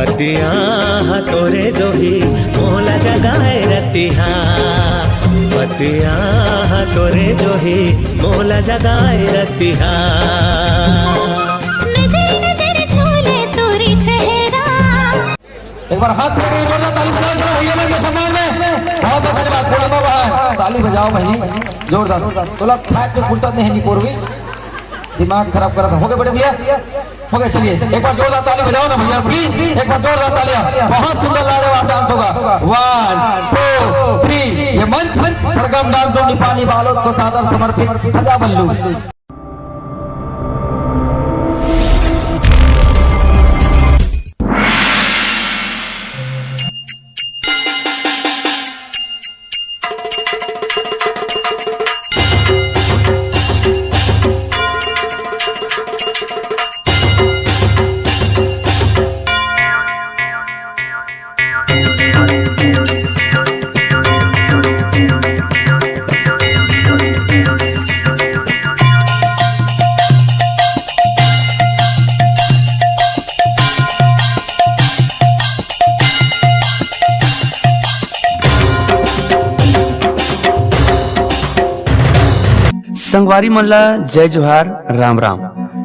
बतिया तोरे जो ही मोला जगाए रतिहा, बतिया तोरे जो ही मोला जगाए रतिहा। नजर नजर छूले तोरी चेहरा। एक बार हाथ में जोरदार ताली बजाओ भैया लोग के सम्मान में। बहुत बहुत धन्यवाद। थोड़ा बाबा ताली बजाओ भाई जोरदार। तोला खाट में फुर्सत नहीं पूर्वी, दिमाग खराब करा था। हो गए बड़े भैया, हो गए। चलिए एक बार जोरदार ताली बजाओ ना भैया प्लीज, एक बार जोरदार तालियां। बहुत सुंदर लाजवाब डांस होगा। 1 2 3। ये मंच सरगम डांस दो निपानी बालों को सादर समर्पित खजा बल्लू। संगवारी मल्ला जय जोहार राम राम।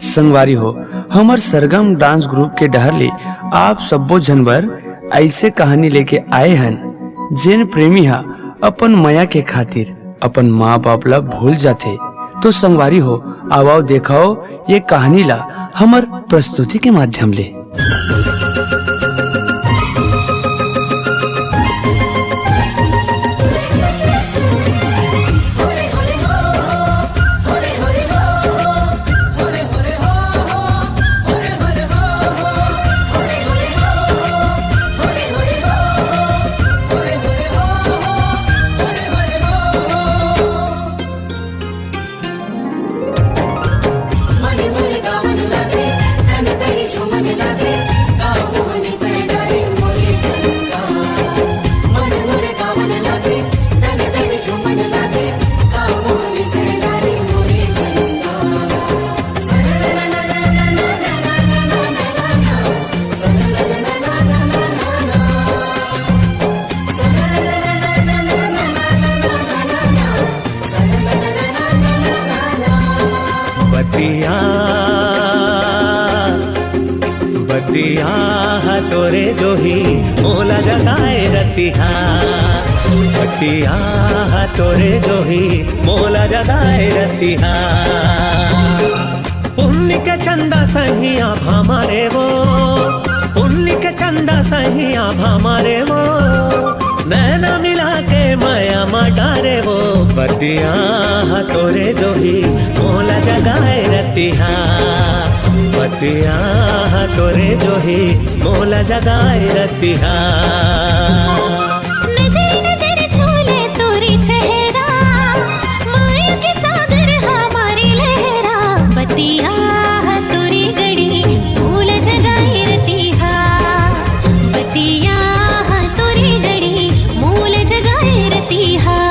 संगवारी हो हमर सरगम डांस ग्रुप के डहरले आप सबो जनवर ऐसे कहानी लेके आए हन जेन प्रेमी हा अपन माया के खातिर अपन माँ बाप ला भूल जाते। तो संगवारी हो आओ देखाओ ये कहानी ला हमर प्रस्तुति के माध्यम ले। बतिया तोरे जो ही मोला जगाए रतिहा, बतिया तोरे जो ही मोला जगाए रतिहा। पुण्य के चंदा सही आभा मारे वो, पुण्य के चंदा सही आभा मारे वो, नैना मिला के माया मटारे वो। बतिया तोरे जो ही मोला जगाए रतिहा, बतिया तोरे जो ही मोला जगाए रतिहा। नजर नजर छूले तोरी चेहरा, माया के सागर हमारी लहरा। बतिया तोरी गड़ी मोला जगाए रतिहा, बतिया तोरी गड़ी मोला जगाए रतिहा।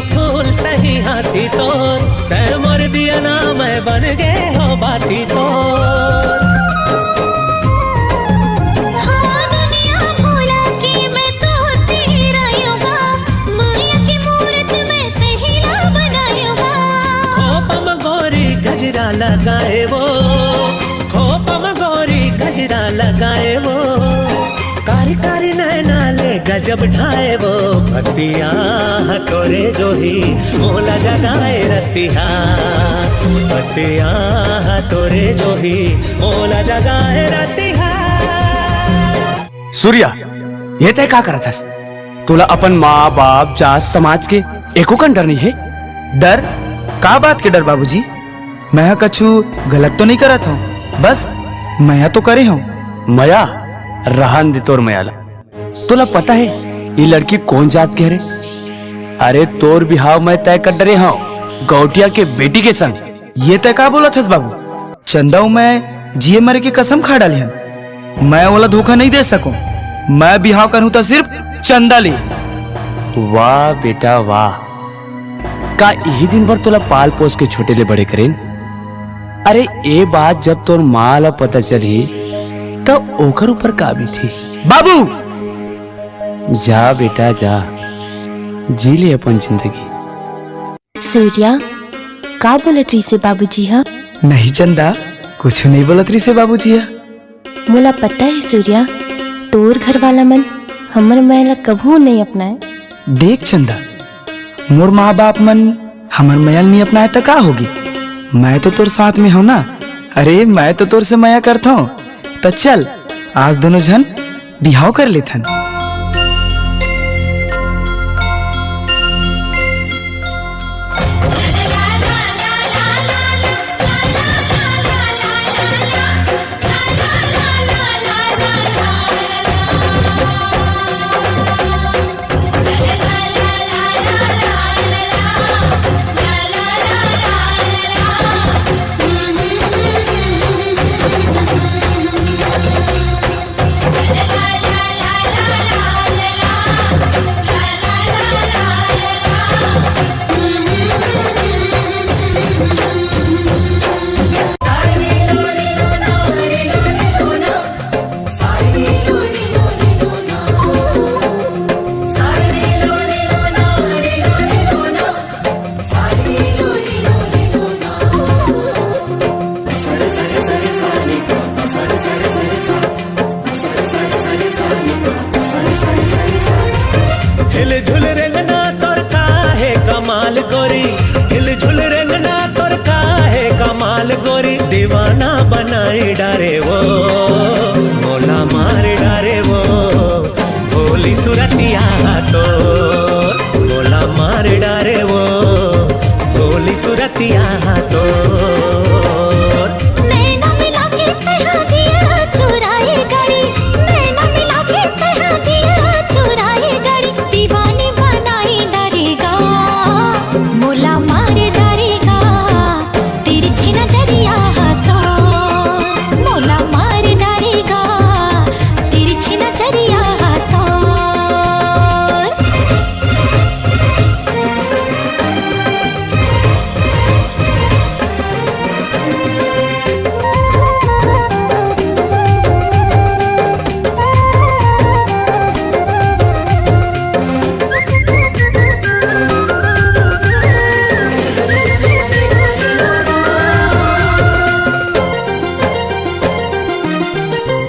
फूल सही हंसी तोर तय मोर दिया ना मैं बन गए हो बाती तोर। हाँ दुनिया भूला कि मैं तो तेरा युवा, माया की मूरत में तहिला बनायुवा। खोपम गोरी गजरा लगाए वो, खोपम गोरी गजरा लगाए वो, कारी कारी नैना ले गजब ढाए वो। बतिया तोरे जो ही मोला जगाए रतिहा, बतिया तोरे जो ही मोला जगाए रतिहा। सूर्या ये तय का करत हस? तुला अपन माँ बाप जात समाज के एको कन डर नहीं है? डर का बात के डर बाबूजी? मैं कछु गलत तो नहीं करत हूँ, बस मैं तो करे हूँ। मया रहन दे तोर मयाला, तोला पता है ये लड़की कौन जात के हरे? अरे तोर बिहाव मैं तय कर डरे हूँ गौटिया के बेटी के संग। ये तय का बोला थस बाबू? चंदा मैं जिए मरे की कसम खा डाली हन। मैं वाला धोखा नहीं दे सकूं। मैं बिहाव करूं तो सिर्फ चंदा ले। वाह बेटा वाह, का यही दिन भर तोला पाल पोस के छोटे ले बड़े करें। अरे ये बात जब तोर माँ ला पता चली तब ओकर ऊपर का भी थी। बाबू जा बेटा जा, जी ले अपन जिंदगी। सूर्या का बोलत रही से बाबूजी? हाँ नहीं चंदा, कुछ नहीं बोलत रही से बाबूजी। मोला पता है सूर्या, तोर घर वाला मन हमर मैला कभू नहीं अपनाए। देख चंदा, मोर माँ बाप मन हमर मैल नहीं अपनाए तो का होगी? मैं तो तोर साथ में हूँ ना। अरे मैं तो तोर से माया करता हूँ। तो चल आज दोनों जन बिहाव कर लेथन। हिल झुल रंगना तोर का है कमाल गोरी, हिल झुल रंगना तोर का है कमाल गोरी। दीवाना बनाए डारे वो मोला मार डारे वो, भोली सुरतिया तो मोला मार डारे वो, भोली सुरतिया तो। नैना मिला के तहा दिया चुराए गाड़ी, नैना मिला के तहा दिया चुराए गाड़ी। दीवानी बनाई डरेगा मोला मार डरेगा, तिरछी नजरिया तो मोला मार डरेगा, तिरछी नजरिया तो।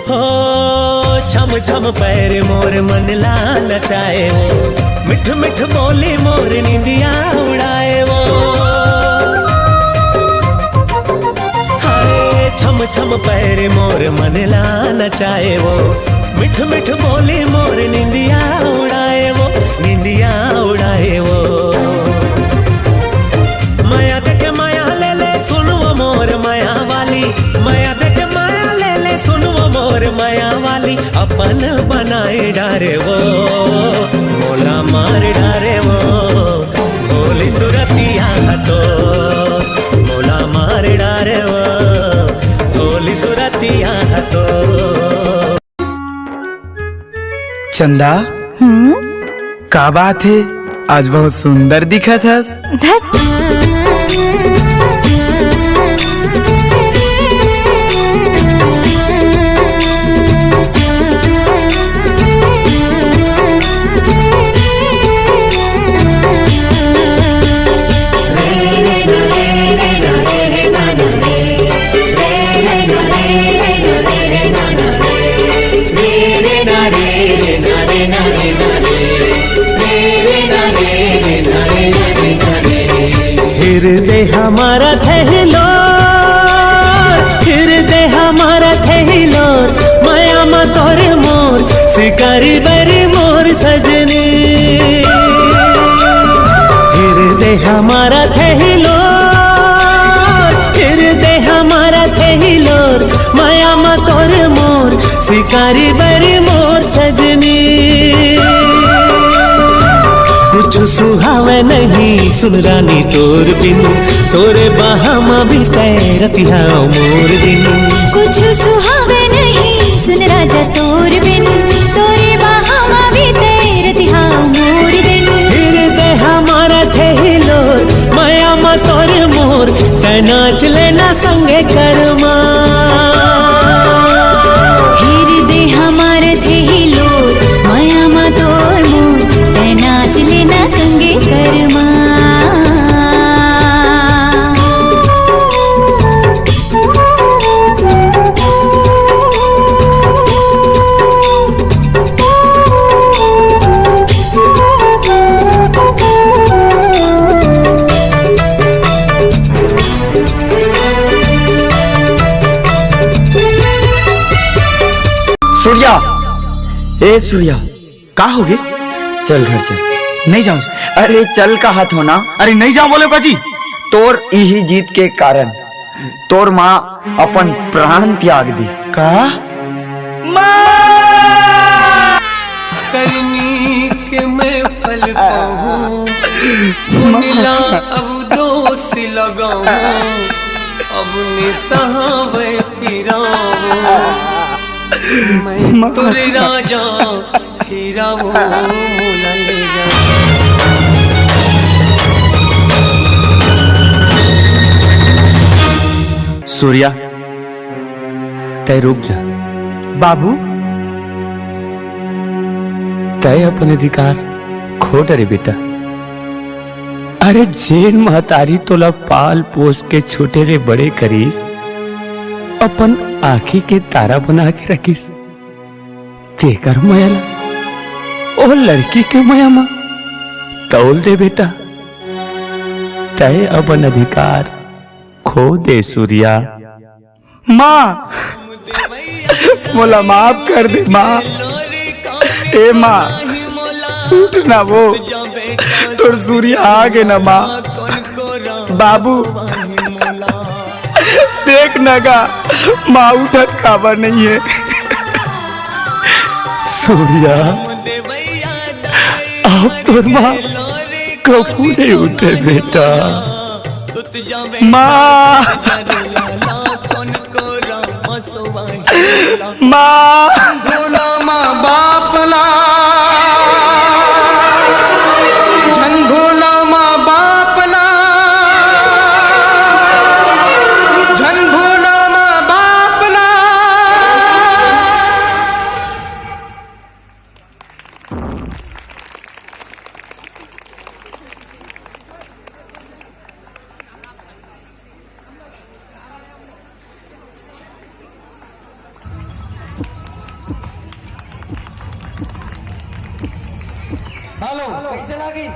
हो छम छम पैर मोर मन ला नचाए वो, मिठ मिठ बोली मोर निंदिया उड़ाए वो। हाय छम छम पैर मोर मन ला नचाए वो, मिठ मिठ बोली मोर निंदिया उड़ाए वो, निंदिया उड़ाए वो। माया देखे माया ले ले सुनो मोर माया वाली, माया देखे माया ले ले सुनो मोर माया वाली। अपन बनाए डारे वो मोला मार डारे वो, भोली सुरतिया तो मोला मार डारे वो, भोली सुरतिया तो। चंदा का बात है, आज बहुत सुंदर दिखत हस। हृदय हमारा थहिलोर, हृदय हमारा थहिलोर, माया मा तोरे मोर शिकारी बरी मोर सजनी। हृदय हमारा थहिलोर, हृदय हमारा थहिलोर, माया मा तोरे मोर शिकारी बरी मोर सजनी। सुहावे नहीं सुन रानी तोर बिन, तोरे बहामा भी तैरती है मोर दिन। कुछ सुहावे नहीं सुन राजा तोर बिन, तोरे बहावा भी तैरती हाँ मोर दिन। हृदय हमारा थे हिलोर माया मा तोर मोर, तै नाच लेना संगे करमा। हृदय हमारे थे हिलोर माया मा तोर मोर, तै नाच लेना संगे करमा। सूर्या, ए सूर्या, का हो गए? चल घर चल। नहीं जाऊं। अरे चल का हाथ होना। अरे नहीं जाऊं बोले बाजी। तोर यही जीत के कारण तोर माँ अपन प्राण त्याग दिस। का करनी के मैं फल पाऊं, मिला अब दोष लगाऊं, अब निसहावे फिराऊं, मैं तुरे राजा हीरा वो मोला ले जा। सूर्या, तय रुक जा। बाबू, तय अपन अधिकार खो डरे बेटा। अरे जेन महतारी तोला पाल पोस के छोटे रे बड़े करीस, अपन आँखी के तारा बना के रखीस, तेकर मयाला ओ लड़की के मया माँ तौल दे बेटा। तय अपन अधिकार खो दे सूर्या। माँ मोला माफ कर दे माँ। ए माँ उठ ना, वो तोर सूर्या आगे ना माँ। बाबू देख नगा माँ उठत काबर नहीं है। सूर्या, अब तोर माँ कबू नहीं उठे बेटा। माँ माँ भोला माँ बापला, झन भोला माँ बापला, झन भोला माँ बापला। हेलो, कैसे लगी?